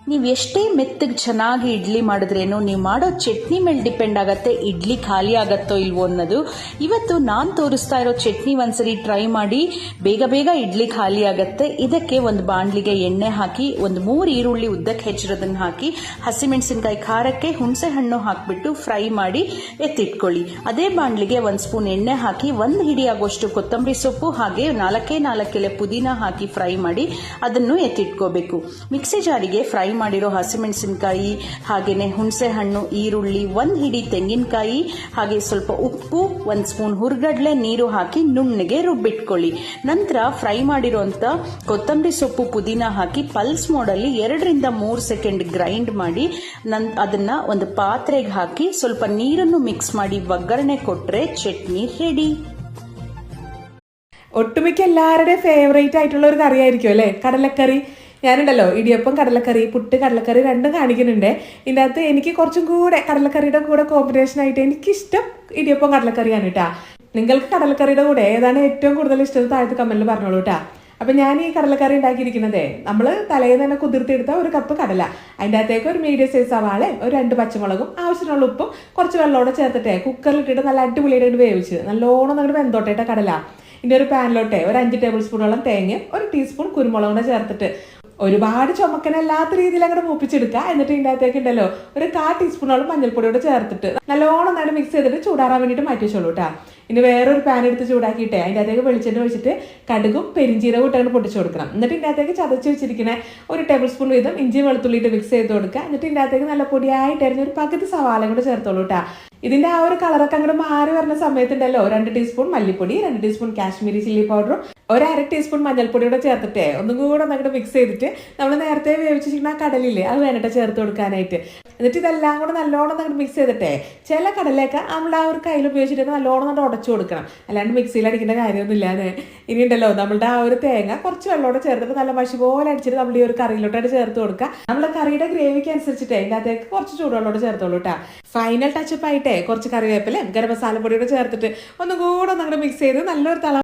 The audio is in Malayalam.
ನೀವು ಎಷ್ಟೇ ಮೆತ್ತಗೆ ಚೆನ್ನಾಗಿ ಇಡ್ಲಿ ಮಾಡಿದ್ರೇನು ನೀವು ಮಾಡೋ ಚಟ್ನಿ ಮೇಲೆ ಡಿಪೆಂಡ್ ಆಗತ್ತೆ ಇಡ್ಲಿ ಖಾಲಿ ಆಗತ್ತೋ ಇಲ್ವೋ ಅನ್ನೋದು. ಇವತ್ತು ನಾನು ತೋರಿಸ್ತಾ ಇರೋ ಚಟ್ನಿ ಒಂದ್ಸರಿ ಟ್ರೈ ಮಾಡಿ, ಬೇಗ ಬೇಗ ಇಡ್ಲಿ ಖಾಲಿ ಆಗತ್ತೆ. ಇದಕ್ಕೆ ಒಂದು ಬಾಣಲಿಗೆ ಎಣ್ಣೆ ಹಾಕಿ, ಒಂದು 3 ಈರುಳ್ಳಿ ಉದ್ದಕ್ಕೆ ಹೆಚ್ಚಿರೋದನ್ನ ಹಾಕಿ, ಹಸಿಮೆಣಸಿನಕಾಯಿ ಖಾರಕ್ಕೆ ಹುಣಸೆ ಹಣ್ಣು ಹಾಕಿಬಿಟ್ಟು ಫ್ರೈ ಮಾಡಿ ಎತ್ತಿಟ್ಕೊಳ್ಳಿ. ಅದೇ ಬಾಣಲಿಗೆ 1 ಸ್ಪೂನ್ ಎಣ್ಣೆ ಹಾಕಿ 1 ಹಿಡಿ ಆಗೋಷ್ಟು ಕೊತ್ತಂಬರಿ ಸೊಪ್ಪು ಹಾಗೆ 4 ಎಲೆ ಪುದೀನ ಹಾಕಿ ಫ್ರೈ ಮಾಡಿ ಅದನ್ನು ಎತ್ತಿಟ್ಕೋಬೇಕು. ಮಿಕ್ಸಿ ಜಾರಿಗೆ ಫ್ರೈ ಮಾಡಿರೋ ಹಸಿಮೆಣಸಿನಕಾಯಿ ಹಾಗೇನೆ ಹುಣಸೆ ಹಣ್ಣು, ಈರುಳ್ಳಿ, 1 ಹಿಡಿ ತೆಂಗಿನಕಾಯಿ ಹಾಗೆ ಸ್ವಲ್ಪ ಉಪ್ಪು, 1 ಸ್ಪೂನ್ ಹುರ್ಗಡ್ಲೆ ನೀರು ಹಾಕಿ ನುಣ್ಣಗೆ ರುಬ್ಬಿಟ್ಕೊಳ್ಳಿ. ನಂತರ ಫ್ರೈ ಮಾಡಿರೋಂಥ ಕೊತ್ತಂಬರಿ ಸೊಪ್ಪು ಪುದೀನ ಹಾಕಿ ಪಲ್ಸ್ ಮೋಡಲ್ಲಿ 2 ರಿಂದ 3 ಸೆಕೆಂಡ್ ಗ್ರೈಂಡ್ ಮಾಡಿ ಅದನ್ನ ಒಂದು ಪಾತ್ರೆಗೆ ಹಾಕಿ ಸ್ವಲ್ಪ ನೀರನ್ನು ಮಿಕ್ಸ್ ಮಾಡಿ ಒಗ್ಗರಣೆ ಕೊಟ್ರೆ ಚಟ್ನಿ ರೆಡಿ. ഒട്ടുമിക്ക എല്ലാവരുടെയും ഫേവറേറ്റ് ആയിട്ടുള്ള ഒരു കറി ആയിരിക്കും അല്ലേ കടലക്കറി. ഞാനുണ്ടല്ലോ ഇടിയപ്പം കടലക്കറി, പുട്ട് കടലക്കറി രണ്ടും കാണിക്കുന്നുണ്ട്. ഇതിൻ്റെ അകത്ത് എനിക്ക് കുറച്ചും കൂടെ കടലക്കറിയുടെ കൂടെ കോമ്പിനേഷൻ ആയിട്ട് എനിക്കിഷ്ടം ഇടിയപ്പം കടലക്കറിയാണ് കേട്ടാ. നിങ്ങൾക്ക് കടലക്കറിയുടെ കൂടെ ഏതാണ് ഏറ്റവും കൂടുതൽ ഇഷ്ടം താഴത്ത് കമന്റിൽ പറഞ്ഞോളൂ കേട്ടാ. അപ്പം ഞാൻ ഈ കടലക്കറി ഉണ്ടാക്കിയിരിക്കുന്നതേ, നമ്മൾ തലേന്ന് തന്നെ കുതിർത്തിയെടുത്ത 1 കപ്പ് കടല, അതിൻ്റെ അകത്തേക്ക് ഒരു മീഡിയം സൈസ് സവാള, ഒരു 2 പച്ചമുളകും, ആവശ്യത്തിനുള്ള ഉപ്പും കുറച്ച് വെള്ളത്തോടെ ചേർത്തിട്ടേ കുക്കറിലിട്ടിട്ട് നല്ല അടിപൊളിയായിട്ട് വേവിച്ച് നല്ലോണം നമ്മൾ വെന്തോട്ടേട്ട കടല. ഇതിൻ്റെ ഒരു പാനിലോട്ടെ ഒരു 5 ടേബിൾ സ്പൂണോളം തേങ്ങ, 1 ടീസ്പൂൺ കുരുമുളക് കൂടെ ചേർത്തിട്ട് ഒരുപാട് ചുമക്കനല്ലാത്ത രീതിയിൽ അങ്ങോട്ട് മൂപ്പിച്ചെടുക്കുക. എന്നിട്ട് ഇതിൻ്റെ അകത്തേക്ക് ഉണ്ടല്ലോ ഒരു 1/4 ടീസ്പൂണോളം മഞ്ഞൾപ്പൊടിയോട് ചേർത്തിട്ട് നല്ലോണം നേരം മിക്സ് ചെയ്തിട്ട് ചൂടാറാൻ വേണ്ടിയിട്ട് മാറ്റി വെച്ചോളൂ കേട്ടോ. ഇനി വേറൊരു പാൻ എടുത്ത് ചൂടാക്കിയിട്ടേ അതിൻ്റെ അകത്തേക്ക് വെളിച്ചെണ്ണ ഒഴിച്ചിട്ട് കടുകും പെരിഞ്ചീരകം ഇട്ടങ്ങോട്ട് പൊട്ടിച്ചു കൊടുക്കണം. എന്നിട്ട് ഇതിൻ്റെ അകത്തേക്ക് ചതച്ച് വെച്ചിരിക്കുന്ന 1 ടേബിൾ സ്പൂൺ വീതം ഇഞ്ചി വെളുത്തുള്ളിയിട്ട് മിക്സ് ചെയ്ത് കൊടുക്കുക. എന്നിട്ട് ഇതിൻ്റെ അകത്തേക്ക് നല്ല പൊടിയായിട്ടായിരുന്നു ഒരു പകുതി സവാള കൂടെ ചേർത്തോളൂ കേട്ടോ. ഇതിൻ്റെ ആ ഒരു കളറൊക്കെ അങ്ങോട്ട് മാറി വരുന്ന സമയത്തുണ്ടല്ലോ 2 ടീസ്പൂൺ മല്ലിപ്പൊടി, 2 ടീസ്പൂൺ കാശ്മീരി ചില്ലി പൗഡറും, 1/2 ടീസ്പൂൺ മഞ്ഞൾപ്പൊടിയോടെ ചേർത്തിട്ടേ ഒന്നും കൂടെ അങ്ങോട്ട് മിക്സ് ചെയ്തിട്ട് നമ്മൾ നേരത്തെ വേവിച്ചിരിക്കുന്ന ആ കടലില്ലേ അത് വേണ്ടിട്ട് ചേർത്ത് കൊടുക്കാനായിട്ട്. എന്നിട്ട് ഇതെല്ലാം കൂടെ നല്ലോണം അങ്ങോട്ട് മിക്സ് ചെയ്തിട്ടേ ചില കടലൊക്കെ നമ്മൾ ആ ഒരു കയ്യിൽ ഉപയോഗിച്ചിട്ട് നല്ലോണം നമ്മൾ ഉടച്ചു കൊടുക്കണം, അല്ലാണ്ട് മിക്സിയിൽ അടിക്കേണ്ട കാര്യമൊന്നും ഇല്ലാതെ. ഇനി ഉണ്ടല്ലോ നമ്മളുടെ ആ ഒരു തേങ്ങ കുറച്ച് വെള്ളത്തോടെ ചേർത്തിട്ട് നല്ല മഷി പോലെ അടിച്ചിട്ട് നമ്മൾ ഈ ഒരു കറിയിലോട്ടായിട്ട് ചേർത്ത് കൊടുക്കുക. നമ്മൾ കറിയുടെ ഗ്രേവിക്ക് അനുസരിച്ചിട്ടേ ഇതിനകത്തേക്ക് കുറച്ച് ചൂടുവെള്ളത്തോടെ ചേർത്തോളൂ കേട്ടോ. ഫൈനൽ ടച്ചപ്പ് ആയിട്ടേ കുറച്ച് കറിവേപ്പില, ഗരം മസാല പൊടിയോടെ ചേർത്തിട്ട് ഒന്നും കൂടെ അങ്ങോട്ട് മിക്സ് ചെയ്ത് നല്ലൊരു തള